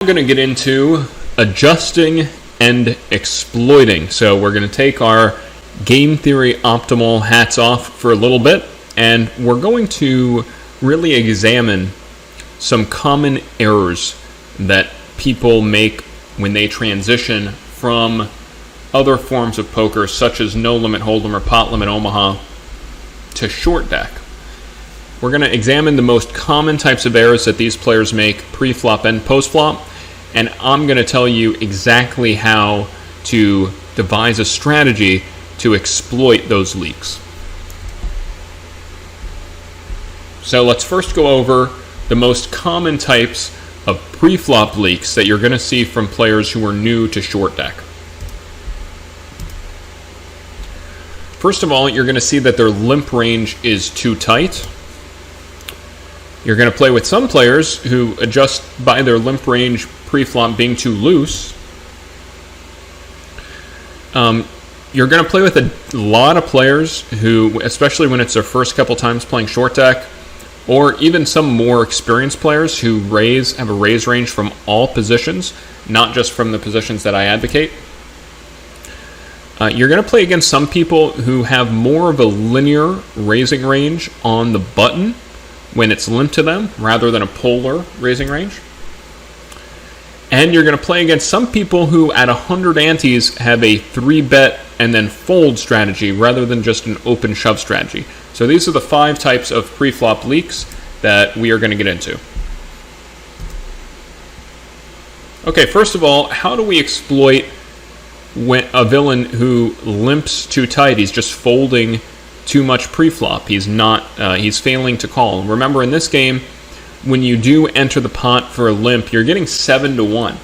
We're going to get into adjusting and exploiting. So we're going to take our game theory optimal hats off for a little bit, and we're going to really examine some common errors that people make when they transition from other forms of poker, such as no limit hold'em or pot limit Omaha, to short deck. We're going to examine the most common types of errors that these players make pre-flop and post-flop, and I'm going to tell you exactly how to devise a strategy to exploit those leaks. So let's first go over the most common types of pre-flop leaks that you're going to see from players who are new to short deck. First of all, you're going to see that their limp range is too tight. You're going to play with some players who adjust by their limp range pre-flop being too loose. You're going to play with a lot of players who, especially when it's their first couple times playing short deck, or even some more experienced players who have a raise range from all positions, not just from the positions that I advocate. You're going to play against some people who have more of a linear raising range on the button when it's limped to them, rather than a polar raising range. And you're going to play against some people who at 100 antes have a 3-bet and then fold strategy rather than just an open shove strategy. So these are the 5 types of pre-flop leaks that we are going to get into. Okay, first of all, how do we exploit a villain who limps too tight? He's just folding too much pre-flop. He's failing to call. Remember, in this game, when you do enter the pot for a limp, you're getting 7-1.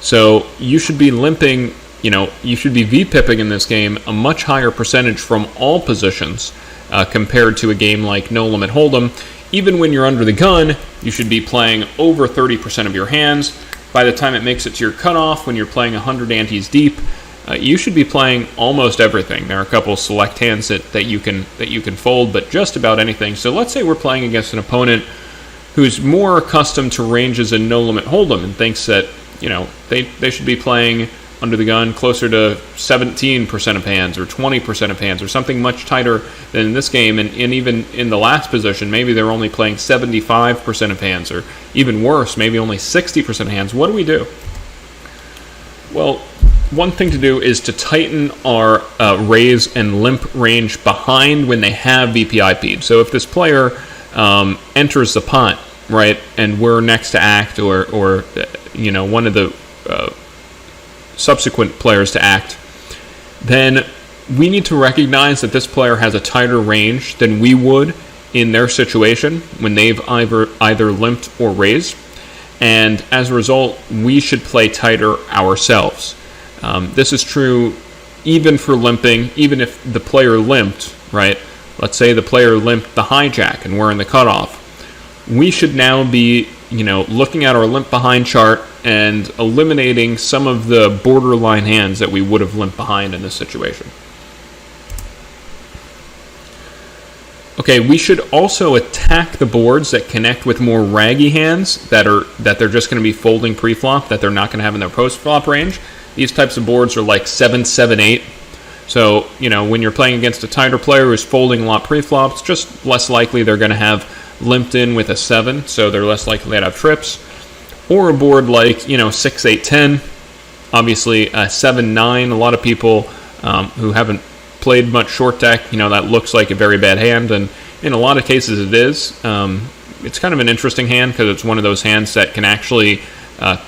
So you should be limping, you should be V-pipping in this game a much higher percentage from all positions compared to a game like No Limit Hold'em. Even when you're under the gun, you should be playing over 30% of your hands. By the time it makes it to your cutoff, when you're playing 100 antes deep, you should be playing almost everything. There are a couple select hands that you can fold, but just about anything. So let's say we're playing against an opponent who's more accustomed to ranges in No Limit Hold'em and thinks that they should be playing under the gun closer to 17% of hands or 20% of hands or something much tighter than in this game. And even in the last position, maybe they're only playing 75% of hands, or even worse, maybe only 60% of hands. What do we do? Well, one thing to do is to tighten our raise and limp range behind when they have VPIP'd. So if this player enters the pot, right, and we're next to act, or one of the subsequent players to act, then we need to recognize that this player has a tighter range than we would in their situation when they've either limped or raised, and as a result, we should play tighter ourselves. This is true even for limping, even if the player limped, right? Let's say the player limped the hijack and we're in the cutoff. We should now be, looking at our limp behind chart and eliminating some of the borderline hands that we would have limped behind in this situation. Okay, we should also attack the boards that connect with more raggy hands that they're just going to be folding pre-flop, that they're not going to have in their post-flop range. These types of boards are like 7-7-8. So, when you're playing against a tighter player who's folding a lot pre-flop, it's just less likely they're going to have limped in with a 7, so they're less likely to have trips. Or a board like, 6-8-10, obviously 7-9. A lot of people who haven't played much short deck, that looks like a very bad hand, and in a lot of cases it is. It's kind of an interesting hand because it's one of those hands that can actually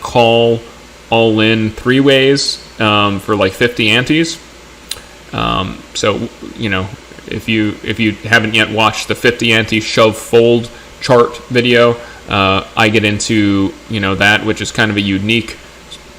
call all in 3 ways for like 50 antes. So, if you haven't yet watched the 50 ante shove fold chart video, I get into, that, which is kind of a unique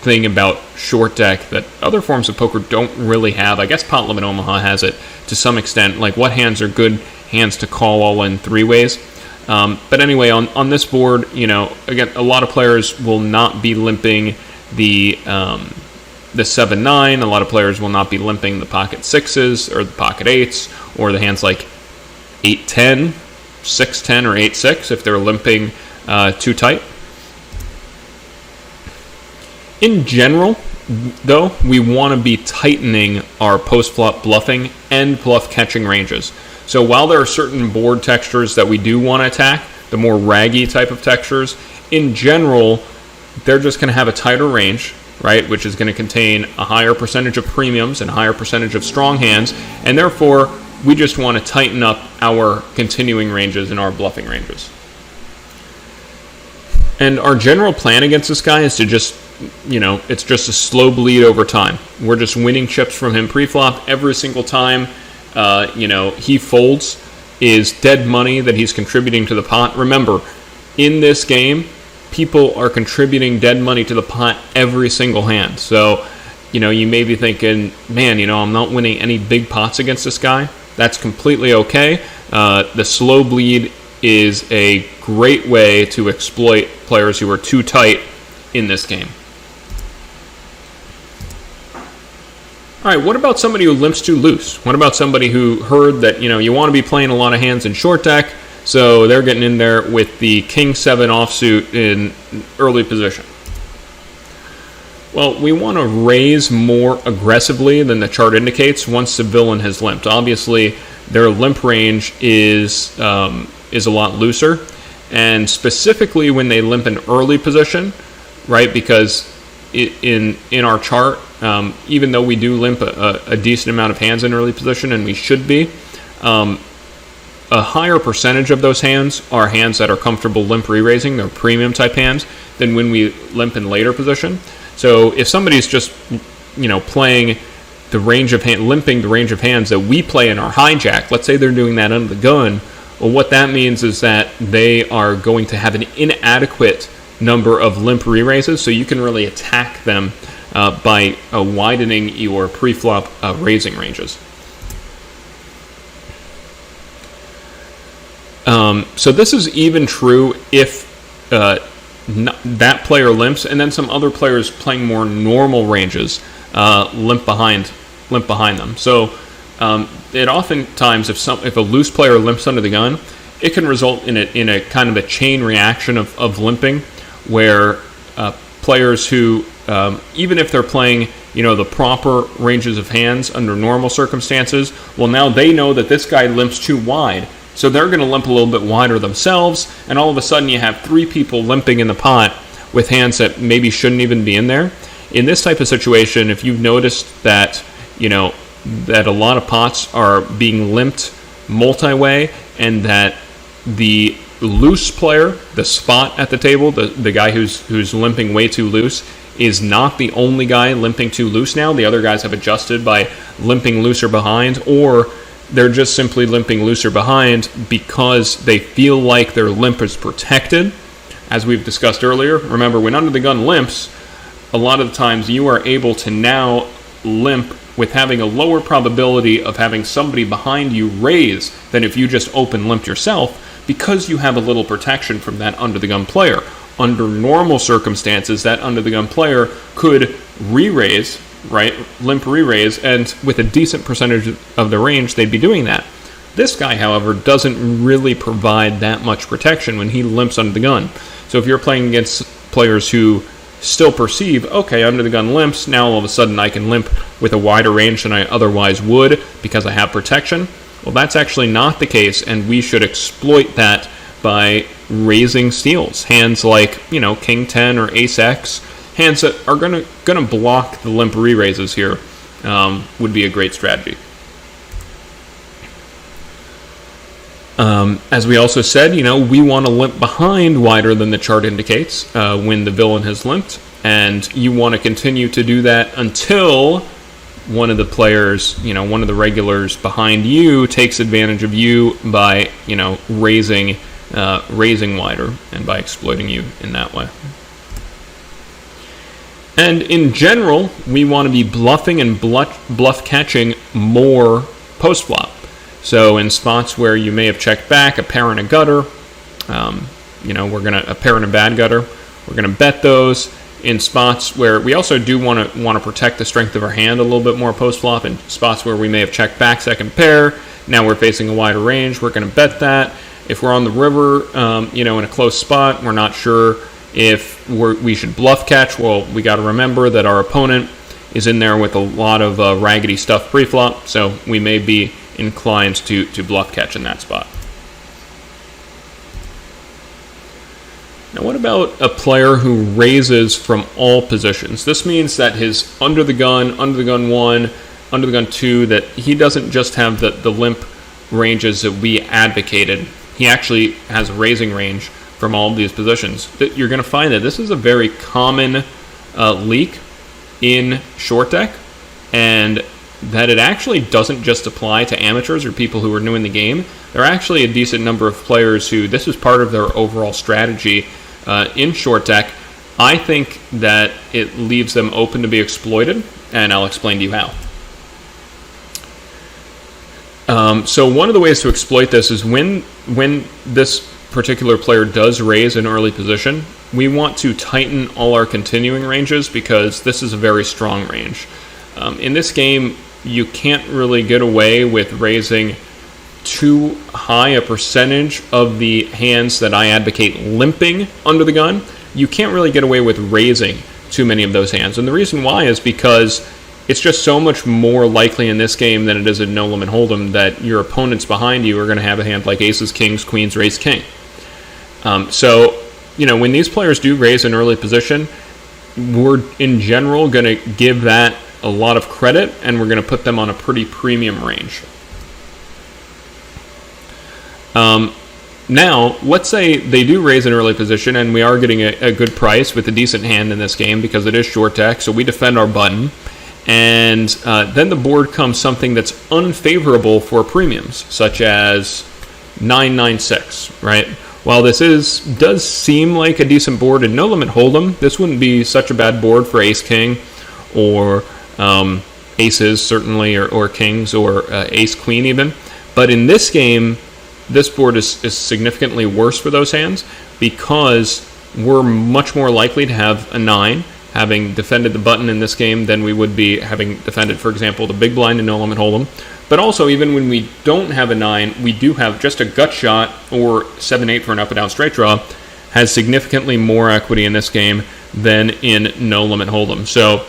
thing about short deck that other forms of poker don't really have. I guess Pot Limit Omaha has it to some extent, like what hands are good hands to call all in 3 ways. But anyway, on this board, again, a lot of players will not be limping the 7-9. A lot of players will not be limping the pocket 6s or the pocket 8s or the hands like 8-10, 6-10, or 8-6 if they're limping too tight. In general, though, we want to be tightening our post-flop bluffing and bluff catching ranges. So while there are certain board textures that we do want to attack, the more raggy type of textures, in general, they're just going to have a tighter range, right, which is going to contain a higher percentage of premiums and a higher percentage of strong hands, and therefore we just want to tighten up our continuing ranges and our bluffing ranges. And our general plan against this guy is to just, it's just a slow bleed over time. We're just winning chips from him pre-flop every single time. He folds is dead money that he's contributing to the pot. Remember, in this game, people are contributing dead money to the pot every single hand. So, you may be thinking, man, I'm not winning any big pots against this guy. That's completely okay. The slow bleed is a great way to exploit players who are too tight in this game. All right, what about somebody who limps too loose? What about somebody who heard that, you want to be playing a lot of hands in short deck, so they're getting in there with the King 7 offsuit in early position? Well, we want to raise more aggressively than the chart indicates once the villain has limped. Obviously, their limp range is a lot looser, and specifically when they limp in early position, right? Because in our chart, even though we do limp a decent amount of hands in early position, and we should be, a higher percentage of those hands are hands that are comfortable limp re-raising. They're premium type hands than when we limp in later position. So if somebody's just, playing the range of limping the range of hands that we play in our hijack, let's say they're doing that under the gun, well, what that means is that they are going to have an inadequate number of limp re-raises, so you can really attack them by widening your pre-flop raising ranges. So this is even true if that player limps, and then some other players playing more normal ranges limp behind them. So it oftentimes, if a loose player limps under the gun, it can result in a kind of a chain reaction of limping, where players who, even if they're playing the proper ranges of hands under normal circumstances, well, now they know that this guy limps too wide, so they're going to limp a little bit wider themselves, and all of a sudden you have 3 people limping in the pot with hands that maybe shouldn't even be in there. In this type of situation, if you've noticed that that a lot of pots are being limped multi-way, and that the loose player, the spot at the table, the guy who's limping way too loose, is not the only guy limping too loose now. The other guys have adjusted by limping looser behind, or they're just simply limping looser behind because they feel like their limp is protected. As we've discussed earlier, remember, when under the gun limps, a lot of the times you are able to now limp with having a lower probability of having somebody behind you raise than if you just open limped yourself, because you have a little protection from that under the gun player. Under normal circumstances, that under the gun player could re-raise, right, limp re-raise, and with a decent percentage of the range, they'd be doing that. This guy, however, doesn't really provide that much protection when he limps under the gun. So if you're playing against players who still perceive, okay, under the gun limps, now all of a sudden I can limp with a wider range than I otherwise would because I have protection, well, that's actually not the case, and we should exploit that by raising steals. Hands like, King 10 or Ace X, hands that are gonna block the limp re-raises here, would be a great strategy. As we also said, we want to limp behind wider than the chart indicates when the villain has limped, and you want to continue to do that until one of the players, one of the regulars behind you takes advantage of you by, raising wider and by exploiting you in that way. And in general, we want to be bluffing and bluff catching more post-flop. So in spots where you may have checked back, a pair and a gutter, a pair and a bad gutter, we're gonna bet those. In spots where we also do want to protect the strength of our hand a little bit more post-flop, in spots where we may have checked back second pair, now we're facing a wider range, we're gonna bet that. If we're on the river, in a close spot, we're not sure If we should bluff catch, well, we got to remember that our opponent is in there with a lot of raggedy stuff pre-flop, so we may be inclined to bluff catch in that spot. Now, what about a player who raises from all positions? This means that his under the gun 1, under the gun 2, that he doesn't just have the limp ranges that we advocated. He actually has a raising range from all of these positions. You're going to find that this is a very common leak in short deck, and that it actually doesn't just apply to amateurs or people who are new in the game. There are actually a decent number of players who this is part of their overall strategy in short deck. I think that it leaves them open to be exploited, and I'll explain to you how. So one of the ways to exploit this is when this particular player does raise an early position, we want to tighten all our continuing ranges because this is a very strong range. In this game, you can't really get away with raising too high a percentage of the hands that I advocate limping under the gun. You can't really get away with raising too many of those hands. And the reason why is because it's just so much more likely in this game than it is in No Limit Hold'em that your opponents behind you are going to have a hand like aces, kings, queens, or ace, king. So, when these players do raise an early position, we're in general going to give that a lot of credit, and we're going to put them on a pretty premium range. Now, let's say they do raise an early position, and we are getting a good price with a decent hand in this game because it is short deck, so we defend our button. And then the board comes something that's unfavorable for premiums, such as 9-9-6, right? While this does seem like a decent board in No Limit Hold'em, this wouldn't be such a bad board for ace-king or aces, certainly, or kings, or ace-queen even. But in this game, this board is significantly worse for those hands because we're much more likely to have a 9, having defended the button in this game, than we would be having defended, for example, the big blind in No Limit Hold'em. But also, even when we don't have a 9, we do have just a gut shot or 7-8 for an up and down straight draw, has significantly more equity in this game than in No Limit Hold'em. So,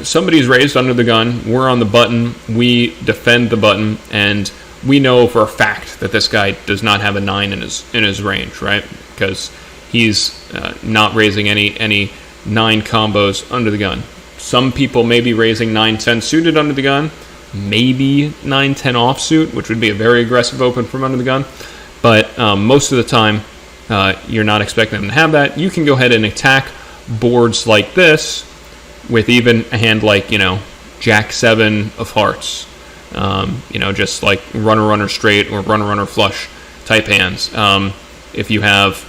somebody's raised under the gun, we're on the button, we defend the button, and we know for a fact that this guy does not have a 9 in his range, right? Because he's not raising any 9 combos under the gun. Some people may be raising 9-10 suited under the gun, maybe 9-10 offsuit, which would be a very aggressive open from under the gun. But most of the time, you're not expecting them to have that. You can go ahead and attack boards like this with even a hand like, Jack-7 of hearts. Just like runner straight or runner flush type hands. If you have,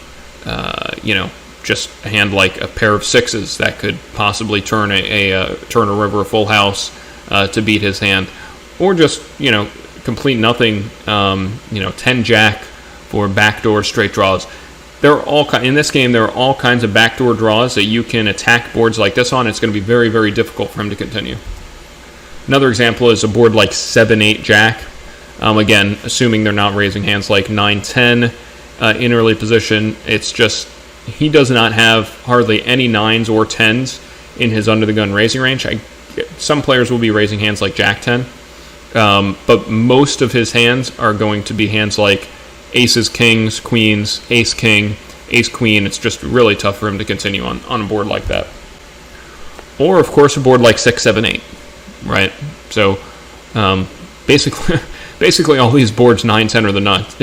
just a hand like a pair of 6s that could possibly turn a river a full house to beat his hand, or just complete nothing. 10 jack for backdoor straight draws. In this game, there are all kinds of backdoor draws that you can attack boards like this on. It's going to be very, very difficult for him to continue. Another example is a board like 7-8 jack. Again, assuming they're not raising hands like 9-10 in early position. It's just he does not have hardly any 9s or 10s in his under the gun raising range. Some players will be raising hands like Jack-10, but most of his hands are going to be hands like aces, kings, queens, ace-king, ace-queen. It's just really tough for him to continue on a board like that. Or, of course, a board like 6-7-8. Right, so basically all these boards 9-10 are the nuts.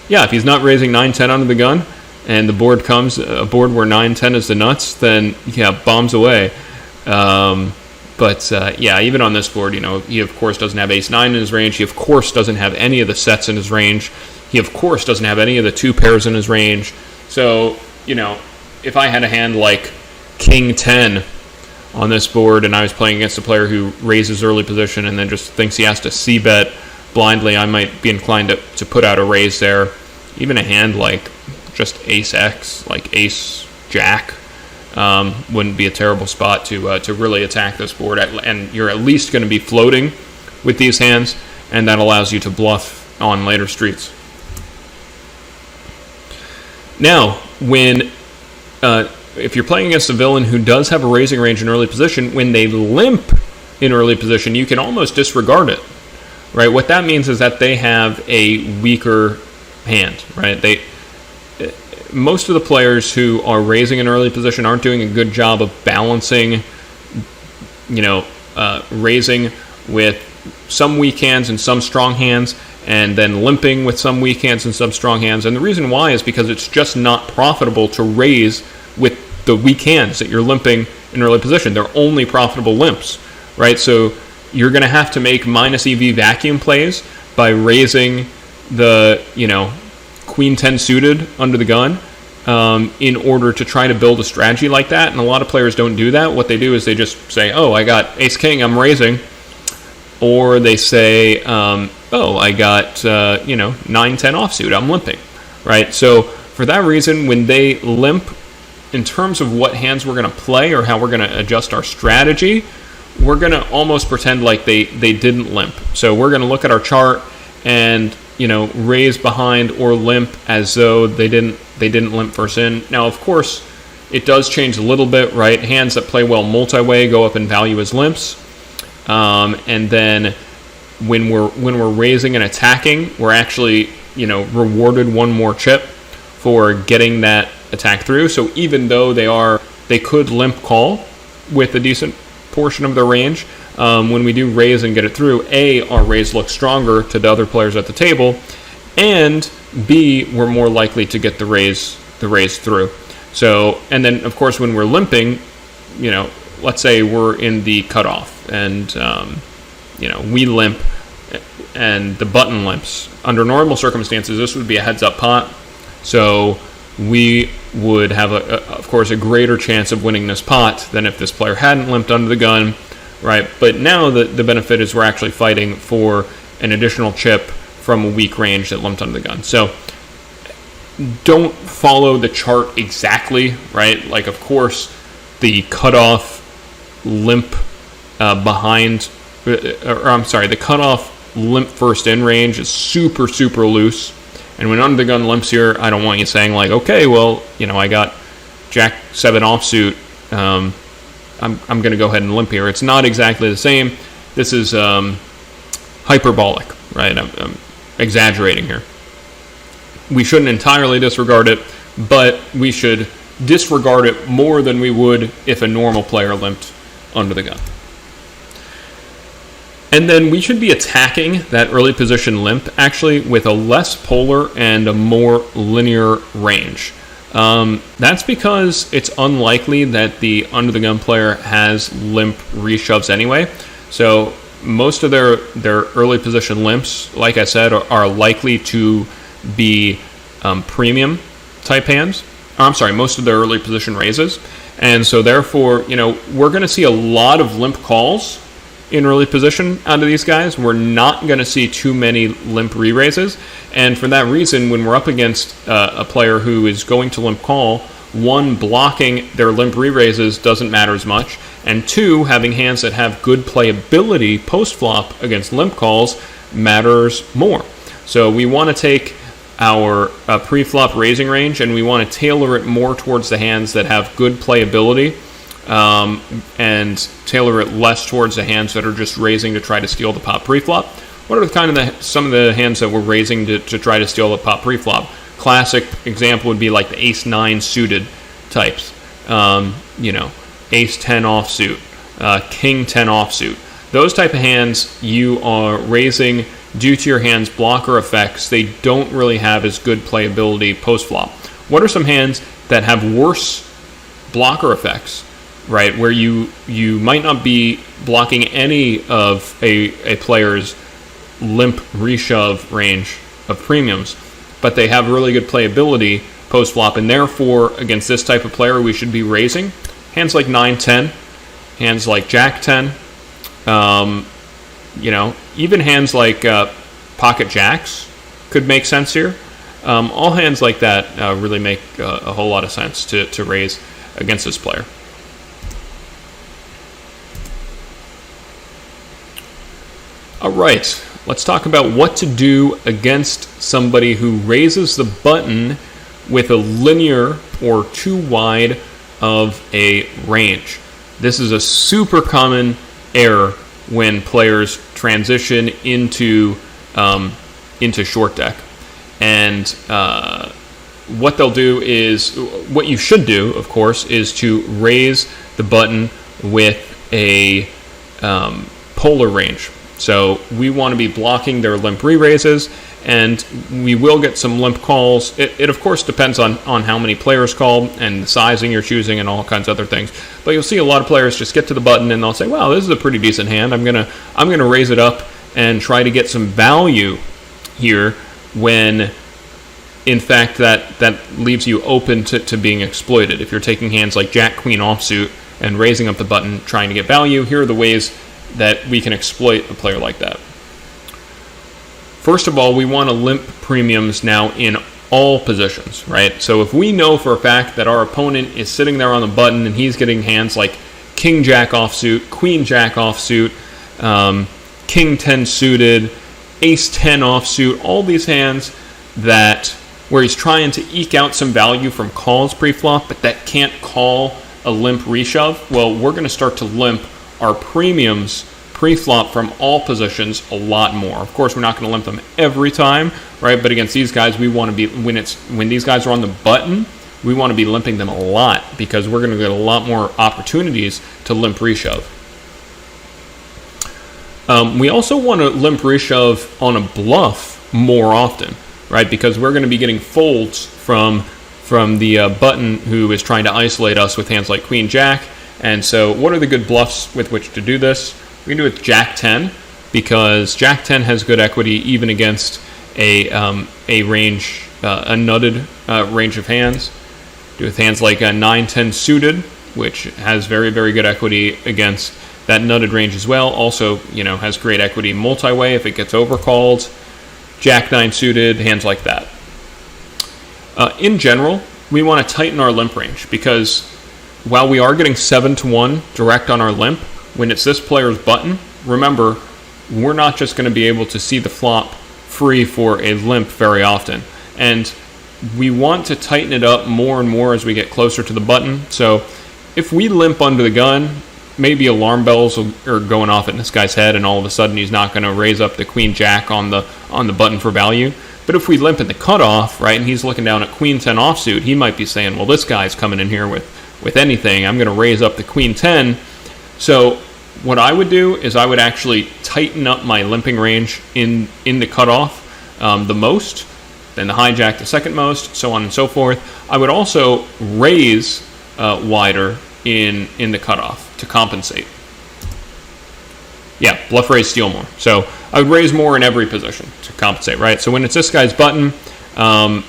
If he's not raising 9-10 under the gun, and the board comes a board where 9-10 is the nuts, then bombs away. Even on this board, he of course doesn't have ace-9 in his range. He of course doesn't have any of the sets in his range. He of course doesn't have any of the 2 pairs in his range. So if I had a hand like King 10 on this board, and I was playing against a player who raises early position and then just thinks he has to c-bet blindly, I might be inclined to put out a raise there. Even a hand like just ace-x, like ace-jack, wouldn't be a terrible spot to really attack this board. And you're at least going to be floating with these hands, and that allows you to bluff on later streets. Now, when if you're playing against a villain who does have a raising range in early position, when they limp in early position, you can almost disregard it, right? What that means is that they have a weaker hand, right? Most of the players who are raising in early position aren't doing a good job of balancing, raising with some weak hands and some strong hands, and then limping with some weak hands and some strong hands. And the reason why is because it's just not profitable to raise with the weak hands that you're limping in early position. They're only profitable limps, right? So you're going to have to make minus EV vacuum plays by raising the, Queen 10 suited under the gun in order to try to build a strategy like that. And a lot of players don't do that. What they do is they just say, oh, I got ace king, I'm raising. Or they say, oh, I got, 9-10 offsuit, I'm limping, right? So for that reason, when they limp, in terms of what hands we're going to play or how we're going to adjust our strategy, we're going to almost pretend like they didn't limp. So we're going to look at our chart and, raise behind or limp as though they didn't limp first in. Now, of course, it does change a little bit, right? Hands that play well multi-way go up in value as limps. And then when we're raising and attacking, we're actually, rewarded one more chip for getting that attack through. So even though they could limp call with a decent portion of their range, when we do raise and get it through, A, our raise looks stronger to the other players at the table, and B, we're more likely to get the raise through. So, and then of course when we're limping, let's say we're in the cutoff and we limp and the button limps. Under normal circumstances, this would be a heads-up pot, so we would have, of course, a greater chance of winning this pot than if this player hadn't limped under the gun, right? But now the benefit is we're actually fighting for an additional chip from a weak range that limped under the gun. So don't follow the chart exactly, right? Like, of course, the cutoff limp the cutoff limp first in range is super, super loose. And when under the gun limps here, I don't want you saying like, okay, well, I got Jack 7 offsuit. I'm going to go ahead and limp here. It's not exactly the same. This is hyperbolic, right? I'm exaggerating here. We shouldn't entirely disregard it, but we should disregard it more than we would if a normal player limped under the gun. And then we should be attacking that early position limp actually with a less polar and a more linear range. That's because it's unlikely that the under the gun player has limp reshoves anyway. So most of their early position limps, like I said, are likely to be premium type hands. Most of their early position raises. And so therefore, we're going to see a lot of limp calls in early position out of these guys. We're not going to see too many limp re-raises. And for that reason, when we're up against a player who is going to limp call, one, blocking their limp re-raises doesn't matter as much. And two, having hands that have good playability post-flop against limp calls matters more. So we want to take our pre-flop raising range and we want to tailor it more towards the hands that have good playability, and tailor it less towards the hands that are just raising to try to steal the pot preflop. What are some of the hands that we're raising to try to steal the pot preflop? Classic example would be like the ace 9 suited types. Ace 10 offsuit, king 10 offsuit. Those type of hands you are raising due to your hand's blocker effects. They don't really have as good playability post flop. What are some hands that have worse blocker effects, right, where you might not be blocking any of a player's limp reshove range of premiums, but they have really good playability post flop, and therefore against this type of player we should be raising? Hands like 9-10, hands like Jack 10, even hands like pocket jacks could make sense here. All hands like that really make a whole lot of sense to raise against this player. All right, let's talk about what to do against somebody who raises the button with a linear or too wide of a range. This is a super common error when players transition into short deck. And what they'll do is, what you should do, of course, is to raise the button with a polar range. So we want to be blocking their limp re-raises, and we will get some limp calls. It of course depends on how many players call and the sizing you're choosing and all kinds of other things. But you'll see a lot of players just get to the button and they'll say, "Wow, this is a pretty decent hand. I'm gonna raise it up and try to get some value here," when in fact that leaves you open to being exploited. If you're taking hands like Jack Queen offsuit and raising up the button trying to get value, here are the ways that we can exploit a player like that. First of all, we want to limp premiums now in all positions, right? So if we know for a fact that our opponent is sitting there on the button and he's getting hands like King Jack offsuit, Queen Jack offsuit, King 10 suited, Ace 10 offsuit, all these hands that where he's trying to eke out some value from calls pre-flop, but that can't call a limp reshove, well, we're going to start to limp our premiums pre-flop from all positions a lot more. Of course, we're not going to limp them every time, right? But against these guys, we want to be, when these guys are on the button, we want to be limping them a lot because we're going to get a lot more opportunities to limp reshove. We also want to limp reshove on a bluff more often, right? Because we're going to be getting folds from the button who is trying to isolate us with hands like Queen Jack. And so what are the good bluffs with which to do this? We can do it with Jack 10 because Jack 10 has good equity even against a range, a nutted range of hands. Do it with hands like 9-10 suited, which has very, very good equity against that nutted range as well. Also, has great equity multi-way if it gets overcalled. Jack 9 suited, hands like that. In general, we want to tighten our limp range because while we are getting 7-1 direct on our limp, when it's this player's button, remember, we're not just going to be able to see the flop free for a limp very often. And we want to tighten it up more and more as we get closer to the button. So if we limp under the gun, maybe alarm bells are going off in this guy's head and all of a sudden he's not going to raise up the Queen Jack on the button for value. But if we limp in the cutoff, right, and he's looking down at Queen 10 offsuit, he might be saying, well, this guy's coming in here with anything. I'm going to raise up the Queen 10. So what I would do is I would actually tighten up my limping range in the cutoff the most, then the hijack the second most, so on and so forth. I would also raise wider in the cutoff to compensate. Yeah, bluff, raise, steal more. So I would raise more in every position to compensate, right? So when it's this guy's button, and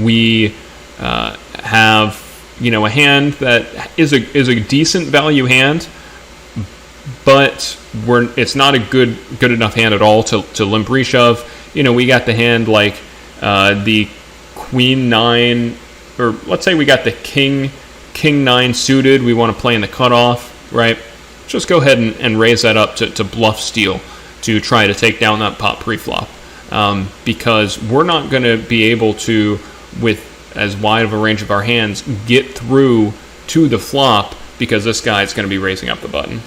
we have a hand that is a decent value hand, but it's not a good enough hand at all to limp reshove. We got the hand like the Queen 9, or let's say we got the King 9 suited. We want to play in the cutoff, right? Just go ahead and raise that up to bluff steal to try to take down that pot pre-flop, because we're not going to be able to, with as wide of a range of our hands, get through to the flop because this guy is going to be raising up the button.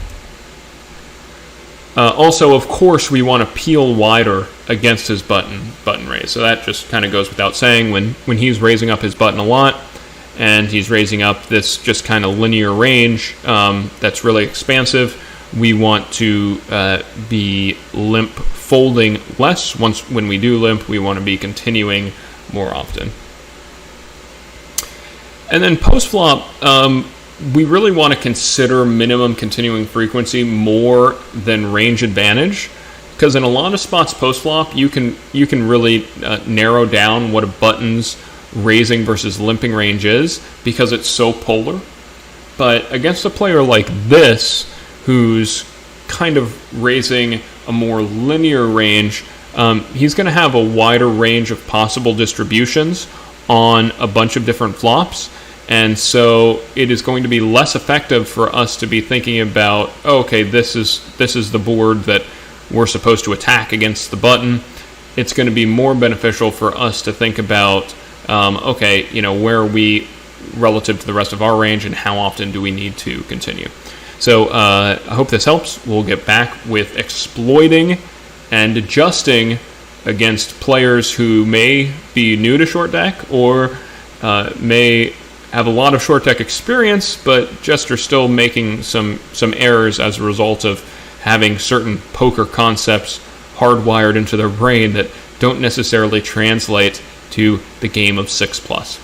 Also, of course, we want to peel wider against his button raise. So that just kind of goes without saying. When he's raising up his button a lot and he's raising up this just kind of linear range that's really expansive, we want to be limp folding less. When we do limp, we want to be continuing more often. And then post-flop, we really want to consider minimum continuing frequency more than range advantage, because in a lot of spots post-flop, you can really narrow down what a button's raising versus limping range is because it's so polar. But against a player like this, who's kind of raising a more linear range, he's going to have a wider range of possible distributions on a bunch of different flops. And so it is going to be less effective for us to be thinking about, oh, okay, this is the board that we're supposed to attack against the button. it's going to be more beneficial for us to think about, where are we relative to the rest of our range, and how often do we need to continue. So I hope this helps. We'll get back with exploiting and adjusting against players who may be new to short deck, or may have a lot of short deck experience, but just are still making some errors as a result of having certain poker concepts hardwired into their brain that don't necessarily translate to the game of 6+.